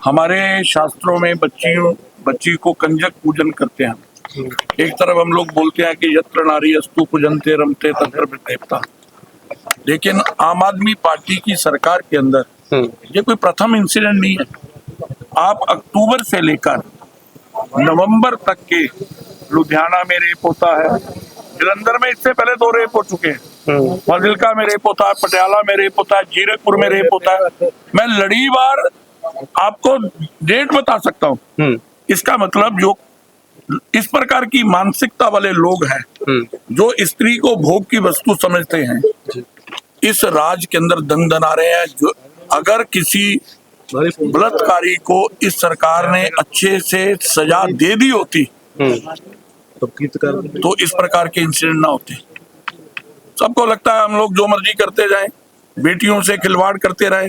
हमारे शास्त्रों में बच्ची को कंजक पूजन करते हैं। एक तरफ हम लोग बोलते हैं कि यत्र नारी अस्तु पूजनते रमते तत्र देवता, लेकिन आम आदमी पार्टी की सरकार के अंदर ये कोई प्रथम इंसिडेंट नहीं है। आप अक्टूबर से लेकर नवंबर तक के लुधियाना में रेप होता है, जलंधर में इससे पहले 2 रेप हो चुके हैं, फाजिलका में रेप होता है, पटियाला में रेप होता है, जीरकपुर में रेप होता है। मैं लड़ीवार आपको डेट बता सकता हूँ। इसका मतलब जो इस प्रकार की मानसिकता वाले लोग हैं, जो स्त्री को भोग की वस्तु समझते हैं, इस राज के अंदर दंदना रहे हैं। जो अगर किसी बलात्कारी को इस सरकार ने अच्छे से सजा दे दी होती तो इस प्रकार के इंसिडेंट ना होते। सबको लगता है हम लोग जो मर्जी करते जाएं, बेटियों से खिलवाड़ करते रहे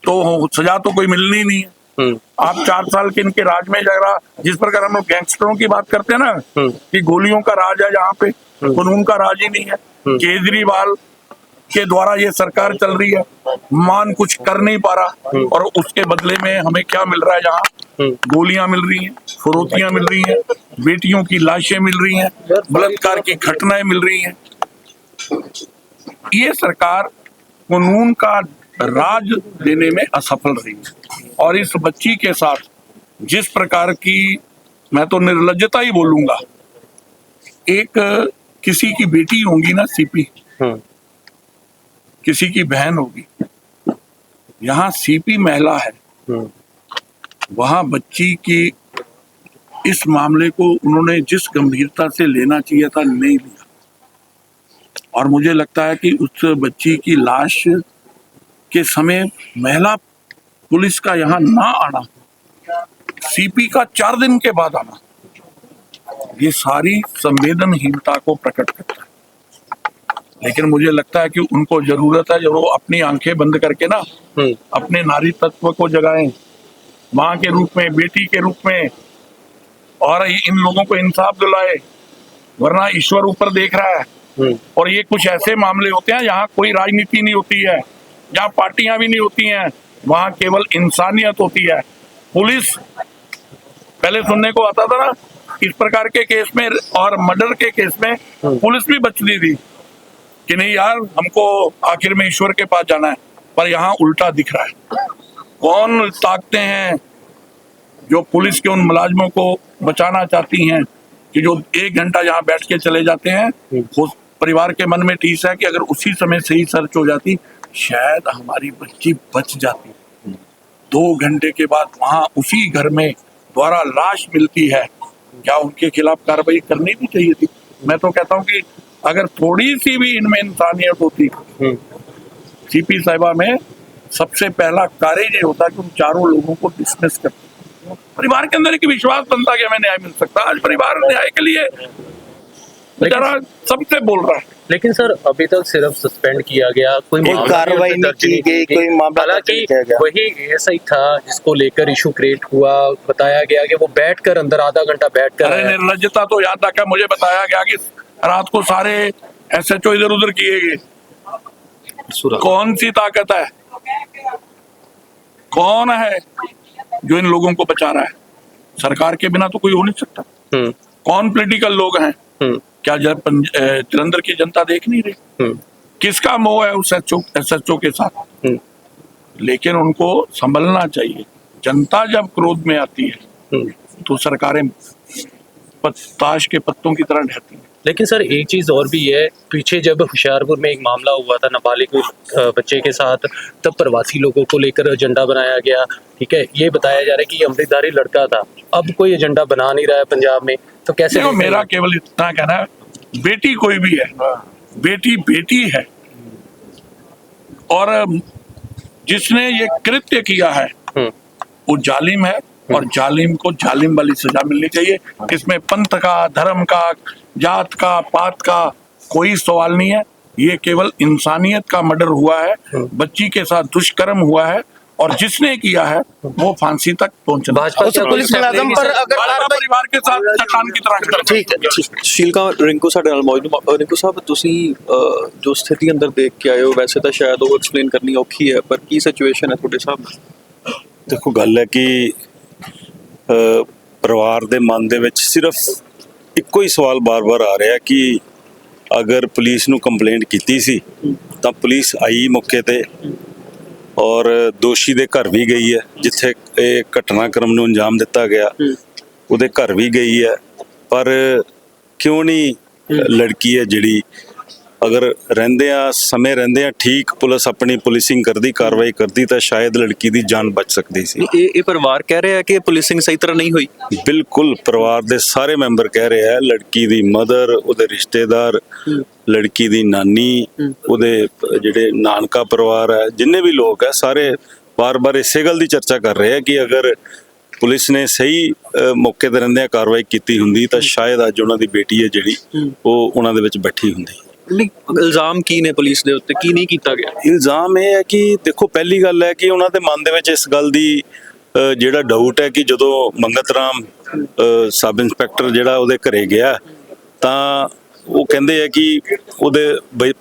तो सजा तो कोई मिलनी नहीं है। आप 4 साल के इनके राज में जरा जिस प्रकार हम लोग गैंगस्टरों की बात करते हैं ना कि गोलियों का राज है, यहाँ पे कानून का राज ही नहीं है। केजरीवाल के द्वारा ये सरकार चल रही है, मान कुछ कर नहीं पा रहा, और उसके बदले में हमें क्या मिल रहा है? जहाँ गोलियां मिल रही हैं, फरोतियां मिल रही हैं, बेटियों की लाशें मिल रही हैं, बलात्कार की घटनाएं मिल रही हैं। ये सरकार कानून का राज देने में असफल रही है। और इस बच्ची के साथ जिस प्रकार की, मैं तो निर्लज्जता ही बोलूंगा, एक किसी की बेटी होगी ना सीपी, किसी की बहन होगी, यहाँ सीपी महिला है, वहां बच्ची की इस मामले को उन्होंने जिस गंभीरता से लेना चाहिए था नहीं लिया। और मुझे लगता है कि उस बच्ची की लाश के समय महिला पुलिस का यहाँ ना आना, सीपी का 4 दिन के बाद आना, ये सारी संवेदनहीनता को प्रकट करता है। लेकिन मुझे लगता है कि उनको जरूरत है, जब वो अपनी आंखें बंद करके ना अपने नारी तत्व को जगाएं, माँ के रूप में, बेटी के रूप में, और इन लोगों को इंसाफ दिलाए, वरना ईश्वर ऊपर देख रहा है। और ये कुछ ऐसे मामले होते हैं यहाँ कोई राजनीति नहीं होती है, जहाँ पार्टियां भी नहीं होती हैं, वहां केवल इंसानियत होती है। पुलिस पहले सुनने को आता था ना इस प्रकार के केस में और मर्डर के केस में पुलिस भी बचती थी कि नहीं यार, हमको आखिर में ईश्वर के पास जाना है, पर यहाँ उल्टा दिख रहा है। कौन ताकते हैं जो पुलिस के उन मुलाजिमों को बचाना चाहती हैं कि जो 1 घंटा यहाँ बैठ के चले जाते हैं, उस परिवार के मन में टीस है कि अगर उसी समय सही सर्च हो जाती शायद हमारी बच्ची बच जाती। 2 घंटे के बाद वहां उसी घर में दोबारा लाश मिलती है, क्या उनके खिलाफ कार्रवाई करनी भी चाहिए थी? मैं तो कहता हूँ कि अगर थोड़ी सी भी इनमें इंसानियत होती, सीपी साहिबा में सबसे पहला कार्य ये होता कि उन 4 लोगों को डिसमिस कर, परिवार के अंदर एक विश्वास बनता कि हमें न्याय मिल सकता है। आज परिवार न्याय के लिए बेचारा सबसे बोल रहा है। लेकिन सर अभी तक सिर्फ सस्पेंड किया गया, कोई कार्रवाई नहीं की गई, कोई मामला। हालांकि वही ऐसा ही था जिसको लेकर इशू क्रिएट हुआ, बताया गया कि वो बैठकर अंदर आधा घंटा बैठकर, अरे निर्लज्जता तो याद रखा, मुझे बताया गया कि रात को सारे SHO इधर उधर किए गए। कौन सी ताकत है, कौन है जो इन लोगों को बचा रहा है? सरकार के बिना तो कोई हो नहीं सकता। कौन पॉलिटिकल लोग हैं? क्या जलंधर की जनता देख नहीं रही? किसका मोह है उस SHO के साथ? लेकिन उनको संभलना चाहिए। जनता जब क्रोध में आती है तो सरकारें ताश के पत्तों की तरह ढहती हैं। लेकिन सर एक चीज और भी है, पीछे जब होशियारपुर में एक मामला हुआ था नाबालिग बच्चे के साथ, तब प्रवासी लोगों को लेकर एजेंडा बनाया गया। ठीक है, ये बताया जा रहा है कि अमृतधारी लड़का था, अब कोई एजेंडा बना नहीं रहा है पंजाब में, तो कैसे? मेरा केवल इतना कहना है, बेटी कोई भी है, बेटी बेटी है, और जिसने ये कृत्य किया है वो जालिम है, और जालिम को जालिम वाली सजा मिलनी चाहिए। इसमें पंथ का, धर्म का, जात का, पात का कोई सवाल नहीं है। ये केवल इंसानियत का मर्डर हुआ है, बच्ची के साथ दुष्कर्म हुआ है, और जिसने किया है वो फांसी तक पहुंचना। पुलिस मुलाजम पर अगर परिवार के साथ चट्टान की तरह। ठीक है। ਸ਼ੀਲਕਾ ਰਿੰਕੂ ਸਾਡੇ ਨਾਲ ਮੌਜੂਦ। ਰਿੰਕੂ ਸਾਹਿਬ, ਤੁਸੀਂ ਜੋ ਸਥਿਤੀ ਅੰਦਰ ਦੇਖ ਕੇ ਆਏ ਹੋ, ਵੈਸੇ ਤਾਂ ਸ਼ਾਇਦ ਉਹ ਐਕਸਪਲੇਨ ਕਰਨੀ ਔਖੀ ਹੈ, ਪਰ ਕੀ ਸਿਚੁਏਸ਼ਨ ਹੈ ਤੁਹਾਡੇ ਹਿਸਾਬ ਨਾਲ? ਦੇਖੋ ਗੱਲ ਹੈ ਕਿ ਪਰਿਵਾਰ ਦੇ ਮਨ ਦੇ ਵਿੱਚ ਸਿਰਫ ਇੱਕੋ ਹੀ ਸਵਾਲ ਬਾਰ-ਬਾਰ ਆ ਰਿਹਾ ਕਿ ਅਗਰ ਪੁਲਿਸ ਨੂੰ ਕੰਪਲੇਂਟ ਕੀਤੀ ਸੀ ਤਾਂ ਪੁਲਿਸ ਆਈ ਮੌਕੇ ਤੇ ਔਰ ਦੋਸ਼ੀ ਦੇ ਘਰ ਵੀ ਗਈ ਹੈ, ਜਿੱਥੇ ਇਹ ਘਟਨਾਕ੍ਰਮ ਨੂੰ ਅੰਜਾਮ ਦਿੱਤਾ ਗਿਆ ਉਹਦੇ ਘਰ ਵੀ ਗਈ ਹੈ, ਪਰ ਕਿਉਂ ਨਹੀਂ ਲੜਕੀ ਹੈ ਜਿਹੜੀ ਅਗਰ ਸਮੇਂ ਰਹਿੰਦਿਆਂ ਠੀਕ ਪੁਲਿਸ ਆਪਣੀ ਪੁਲਿਸਿੰਗ ਕਰਦੀ, ਕਾਰਵਾਈ ਕਰਦੀ ਤਾਂ ਸ਼ਾਇਦ ਲੜਕੀ ਦੀ ਜਾਨ ਬਚ ਸਕਦੀ ਸੀ। ਇਹ ਪਰਿਵਾਰ ਕਹਿ ਰਿਹਾ ਕਿ ਪੁਲਿਸਿੰਗ ਸਹੀ ਤਰ੍ਹਾਂ ਨਹੀਂ ਹੋਈ। ਬਿਲਕੁਲ ਪਰਿਵਾਰ ਦੇ ਸਾਰੇ ਮੈਂਬਰ ਕਹਿ ਰਹੇ ਆ, ਲੜਕੀ ਦੀ ਮਦਰ, ਉਹਦੇ ਰਿਸ਼ਤੇਦਾਰ, ਲੜਕੀ ਦੀ ਨਾਨੀ, ਉਹਦੇ ਜਿਹੜੇ ਨਾਨਕਾ ਪਰਿਵਾਰ ਹੈ, ਜਿੰਨੇ ਵੀ ਲੋਕ ਹੈ ਸਾਰੇ ਬਾਰ-ਬਾਰ ਇਸੇ ਗੱਲ ਦੀ ਚਰਚਾ ਕਰ ਰਹੇ ਆ ਕਿ ਅਗਰ ਪੁਲਿਸ ਨੇ ਸਹੀ ਮੌਕੇ ਤੇ ਰਹਿੰਦਿਆਂ ਕਾਰਵਾਈ ਕੀਤੀ ਹੁੰਦੀ ਤਾਂ ਸ਼ਾਇਦ ਅੱਜ ਉਹਨਾਂ ਦੀ ਬੇਟੀ ਹੈ ਜਿਹੜੀ ਉਹ ਉਹਨਾਂ ਦੇ ਵਿੱਚ ਬੈਠੀ ਹੁੰਦੀ। ਇਲਜ਼ਾਮ ਕੀ ਨੇ ਪੁਲਿਸ ਦੇ ਉੱਤੇ, ਕੀ ਨਹੀਂ ਕੀਤਾ ਗਿਆ? ਇਲਜ਼ਾਮ ਇਹ ਹੈ ਕਿ ਦੇਖੋ ਪਹਿਲੀ ਗੱਲ ਹੈ ਕਿ ਉਹਨਾਂ ਦੇ ਮਨ ਦੇ ਵਿੱਚ ਇਸ ਗੱਲ ਦੀ ਜਿਹੜਾ ਡਾਊਟ ਹੈ ਕਿ ਜਦੋਂ ਮੰਗਤ ਰਾਮ ਸਬ ਇੰਸਪੈਕਟਰ ਜਿਹੜਾ ਉਹਦੇ ਘਰੇ ਗਿਆ ਤਾਂ ਉਹ ਕਹਿੰਦੇ ਆ ਕਿ ਉਹਦੇ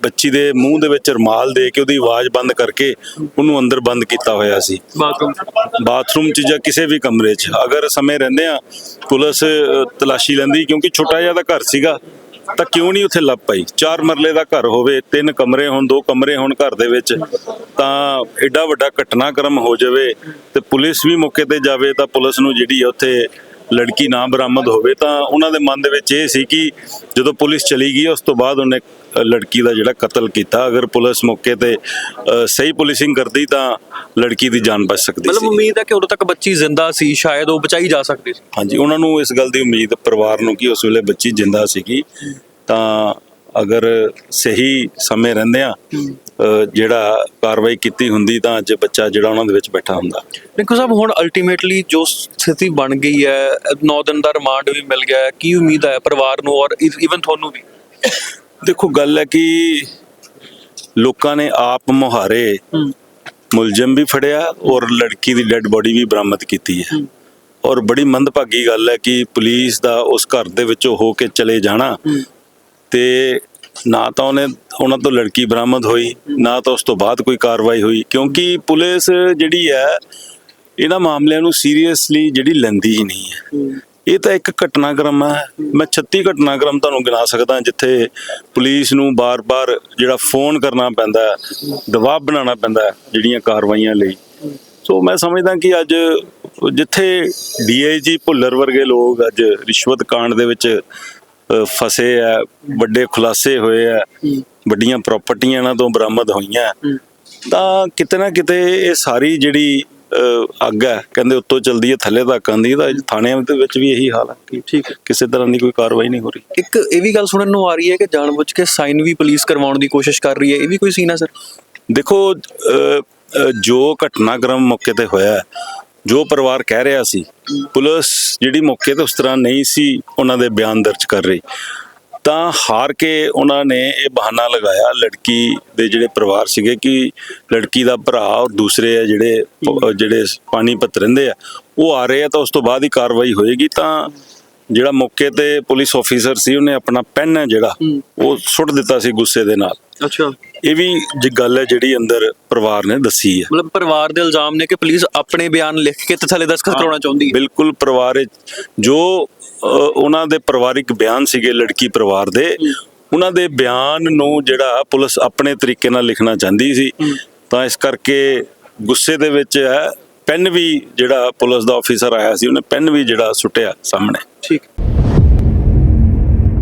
ਬੱਚੀ ਦੇ ਮੂੰਹ ਦੇ ਵਿੱਚ ਰੁਮਾਲ ਦੇ ਕੇ ਉਹਦੀ ਆਵਾਜ਼ ਬੰਦ ਕਰਕੇ ਉਹਨੂੰ ਅੰਦਰ ਬੰਦ ਕੀਤਾ ਹੋਇਆ ਸੀ ਬਾਥਰੂਮ 'ਚ ਜਾਂ ਕਿਸੇ ਵੀ ਕਮਰੇ 'ਚ। ਅਗਰ ਸਮੇਂ ਰਹਿੰਦਿਆਂ ਪੁਲਿਸ ਤਲਾਸ਼ੀ ਲੈਂਦੀ, ਕਿਉਂਕਿ ਛੋਟਾ ਜਿਹਾ ਦਾ ਘਰ ਸੀਗਾ, ਤਾਂ ਕਿਉਂ ਨਹੀਂ ਉੱਥੇ ਲੱਭ ਪਾਈ? 4 ਮਰਲੇ ਦਾ ਘਰ ਹੋਵੇ, 3 ਕਮਰੇ ਹੋਣ, 2 ਕਮਰੇ ਹੋਣ ਘਰ ਦੇ ਵਿੱਚ, ਤਾਂ ਐਡਾ ਵੱਡਾ ਘਟਨਾਕ੍ਰਮ ਹੋ ਜਾਵੇ ਤੇ ਪੁਲਿਸ ਵੀ ਮੌਕੇ ਤੇ ਜਾਵੇ ਤਾਂ ਪੁਲਿਸ ਨੂੰ ਜਿਹੜੀ ਹੈ ਉੱਥੇ ਲੜਕੀ ਨਾ ਬਰਾਮਦ ਹੋਵੇ। ਤਾਂ ਉਹਨਾਂ ਦੇ ਮਨ ਦੇ ਵਿੱਚ ਇਹ ਸੀ ਕਿ ਜਦੋਂ ਪੁਲਿਸ ਚਲੀ ਗਈ ਉਸ ਤੋਂ ਬਾਅਦ ਉਹਨੇ ਲੜਕੀ ਦਾ ਜਿਹੜਾ ਕਤਲ ਕੀਤਾ। ਅਗਰ ਪੁਲਿਸ ਮੌਕੇ ਤੇ ਸਹੀ ਪੁਲਿਸਿੰਗ ਕਰਦੀ ਤਾਂ ਲੜਕੀ ਦੀ ਜਾਨ ਬਚ ਸਕਦੀ ਸੀ। ਮਤਲਬ ਉਮੀਦ ਹੈ ਕਿ ਉਦੋਂ ਤੱਕ ਬੱਚੀ ਜ਼ਿੰਦਾ ਸੀ, ਸ਼ਾਇਦ ਉਹ ਬਚਾਈ ਜਾ ਸਕਦੀ ਸੀ। ਹਾਂਜੀ, ਉਹਨਾਂ ਨੂੰ ਇਸ ਗੱਲ ਦੀ ਉਮੀਦ, ਪਰਿਵਾਰ ਨੂੰ, ਕਿ ਉਸ ਵੇਲੇ ਬੱਚੀ ਜ਼ਿੰਦਾ ਸੀਗੀ ਤਾਂ ਅਗਰ ਸਹੀ ਸਮੇਂ ਰਹਿੰਦਿਆਂ ਜਿਹੜਾ ਕਾਰਵਾਈ ਕੀਤੀ ਹੁੰਦੀ ਤਾਂ ਅੱਜ ਬੱਚਾ ਜਿਹੜਾ ਉਹਨਾਂ ਦੇ ਵਿੱਚ ਬੈਠਾ ਹੁੰਦਾ। ਦੇਖੋ ਸਾਹਿਬ, ਹੁਣ ਅਲਟੀਮੇਟਲੀ ਜੋ ਸਥਿਤੀ ਬਣ ਗਈ ਹੈ, 9 ਦਿਨ ਦਾ ਰਿਮਾਂਡ ਵੀ ਮਿਲ ਗਿਆ ਹੈ, ਕੀ ਉਮੀਦ ਹੈ ਪਰਿਵਾਰ ਨੂੰ ਔਰ ਈਵਨ ਤੁਹਾਨੂੰ ਵੀ? ਦੇਖੋ ਗੱਲ ਹੈ ਕਿ ਲੋਕਾਂ ਨੇ ਆਪ ਮੁਹਾਰੇ ਮੁਲਜ਼ਮ ਵੀ ਫੜਿਆ ਔਰ ਲੜਕੀ ਦੀ ਡੈੱਡ ਬੋਡੀ ਵੀ ਬਰਾਮਦ ਕੀਤੀ ਹੈ ਔਰ ਬੜੀ ਮੰਦਭਾਗੀ ਗੱਲ ਹੈ ਕਿ ਪੁਲਿਸ ਦਾ ਉਸ ਘਰ ਦੇ ਵਿੱਚੋਂ ਹੋ ਕੇ ਚਲੇ ਜਾਣਾ ਤੇ ਨਾ ਤਾਂ ਉਹਨਾਂ ਤੋਂ ਲੜਕੀ ਬਰਾਮਦ ਹੋਈ, ਨਾ ਤਾਂ ਉਸ ਤੋਂ ਬਾਅਦ ਕੋਈ ਕਾਰਵਾਈ ਹੋਈ, ਕਿਉਂਕਿ ਪੁਲਿਸ ਜਿਹੜੀ ਹੈ ਇਹਨਾਂ ਮਾਮਲਿਆਂ ਨੂੰ ਸੀਰੀਅਸਲੀ ਜਿਹੜੀ ਲੈਂਦੀ ਹੀ ਨਹੀਂ ਹੈ। ਇਹ ਤਾਂ ਇੱਕ ਘਟਨਾਕ੍ਰਮ ਹੈ, ਮੈਂ 36 ਘਟਨਾਕ੍ਰਮ ਤੁਹਾਨੂੰ ਗਿਣਾ ਸਕਦਾ ਜਿੱਥੇ ਪੁਲਿਸ ਨੂੰ ਬਾਰ-ਬਾਰ ਜਿਹੜਾ ਫੋਨ ਕਰਨਾ ਪੈਂਦਾ, ਦਬਾਅ ਬਣਾਉਣਾ ਪੈਂਦਾ ਜਿਹੜੀਆਂ ਕਾਰਵਾਈਆਂ ਲਈ। ਸੋ ਮੈਂ ਸਮਝਦਾ ਕਿ ਅੱਜ ਜਿੱਥੇ DIG ਭੁੱਲਰ ਵਰਗੇ ਲੋਕ ਅੱਜ ਰਿਸ਼ਵਤ ਕਾਂਡ ਦੇ ਵਿੱਚ ਫਸੇ ਆ, ਵੱਡੇ ਖੁਲਾਸੇ ਹੋਏ ਆ, ਵੱਡੀਆਂ ਪ੍ਰਾਪਰਟੀਆਂ ਇਹਨਾਂ ਤੋਂ ਬਰਾਮਦ ਹੋਈਆਂ, ਤਾਂ ਕਿਤੇ ਨਾ ਕਿਤੇ ਇਹ ਸਾਰੀ ਜਿਹੜੀ ਅੱਗ ਹੈ ਕਹਿੰਦੇ ਉੱਤੋਂ ਚਲਦੀ ਹੈ ਥੱਲੇ ਤੱਕ ਆਉਂਦੀ ਹੈ। ਤਾਂ ਥਾਣਿਆਂ ਦੇ ਵਿੱਚ ਵੀ ਇਹੀ ਹਾਲ ਹੈ ਕਿ ਠੀਕ ਕਿਸੇ ਤਰ੍ਹਾਂ ਦੀ ਕੋਈ ਕਾਰਵਾਈ ਨਹੀਂ ਹੋ ਰਹੀ। ਇੱਕ ਇਹ ਵੀ ਗੱਲ ਸੁਣਨ ਨੂੰ ਆ ਰਹੀ ਹੈ ਕਿ ਜਾਣਬੁੱਝ ਕੇ ਸਾਈਨ ਵੀ ਪੁਲਿਸ ਕਰਵਾਉਣ ਦੀ ਕੋਸ਼ਿਸ਼ ਕਰ ਰਹੀ ਹੈ, ਇਹ ਵੀ ਕੋਈ ਸੀਨ ਹੈ ਸਰ? ਦੇਖੋ ਜੋ ਘਟਨਾਕ੍ਰਮ ਮੌਕੇ ਤੇ ਹੋਇਆ, ਜੋ ਪਰਿਵਾਰ ਕਹਿ ਰਿਹਾ ਸੀ, ਪੁਲਿਸ ਜਿਹੜੀ ਮੌਕੇ ਤੇ ਉਸ ਤਰ੍ਹਾਂ ਨਹੀਂ ਸੀ ਉਹਨਾਂ ਦੇ ਬਿਆਨ ਦਰਜ ਕਰ ਰਹੀ, ਤਾਂ ਹਾਰ ਕੇ ਉਹਨਾਂ ਨੇ ਇਹ ਬਹਾਨਾ ਲਗਾਇਆ ਲੜਕੀ ਦੇ ਜਿਹੜੇ ਪਰਿਵਾਰ ਸੀਗੇ ਕਿ ਲੜਕੀ ਦਾ ਭਰਾ ਔਰ ਦੂਸਰੇ ਆ ਜਿਹੜੇ ਪਾਣੀਪਤ ਰਹਿੰਦੇ ਆ ਉਹ ਆ ਰਹੇ ਆ ਤਾਂ ਉਸ ਤੋਂ ਬਾਅਦ ਹੀ ਕਾਰਵਾਈ ਹੋਏਗੀ। ਤਾਂ ਜਿਹੜਾ ਮੌਕੇ ਤੇ ਪੁਲਿਸ ਆਫੀਸਰ ਸੀ ਉਹਨੇ ਆਪਣਾ ਪੈਨ ਹੈ ਜਿਹੜਾ ਉਹ ਸੁੱਟ ਦਿੱਤਾ ਸੀ ਗੁੱਸੇ ਦੇ ਨਾਲ। ਅੱਛਾ, ਇਹ ਵੀ ਗੱਲ ਹੈ ਜਿਹੜੀ ਅੰਦਰ ਪਰਿਵਾਰ ਨੇ ਦੱਸੀ ਹੈ। ਮਤਲਬ ਪਰਿਵਾਰ ਦੇ ਇਲਜ਼ਾਮ ਨੇ ਕਿ ਪੁਲਿਸ ਆਪਣੇ ਬਿਆਨ ਲਿਖ ਕੇ ਤੇ ਥੱਲੇ ਦਸਤਖਤ ਕਰਾਉਣਾ ਚਾਹੁੰਦੀ ਹੈ। ਬਿਲਕੁਲ, ਪਰਿਵਾਰ ਜੋ ਉਹਨਾਂ ਦੇ ਪਰਿਵਾਰਿਕ ਬਿਆਨ ਸੀਗੇ ਲੜਕੀ ਪਰਿਵਾਰ ਦੇ, ਉਹਨਾਂ ਦੇ ਬਿਆਨ ਨੂੰ ਜਿਹੜਾ ਪੁਲਿਸ ਆਪਣੇ ਤਰੀਕੇ ਨਾਲ ਲਿਖਣਾ ਚਾਹੁੰਦੀ ਸੀ, ਤਾਂ ਇਸ ਕਰਕੇ ਗੁੱਸੇ ਦੇ ਵਿੱਚ ਹੈ ਪੈਨ ਵੀ ਜਿਹੜਾ ਪੁਲਿਸ ਦਾ ਆਫੀਸਰ ਆਇਆ ਸੀ ਉਹਨੇ ਪੈਨ ਵੀ ਜਿਹੜਾ ਸੁੱਟਿਆ ਸਾਹਮਣੇ। ਠੀਕ।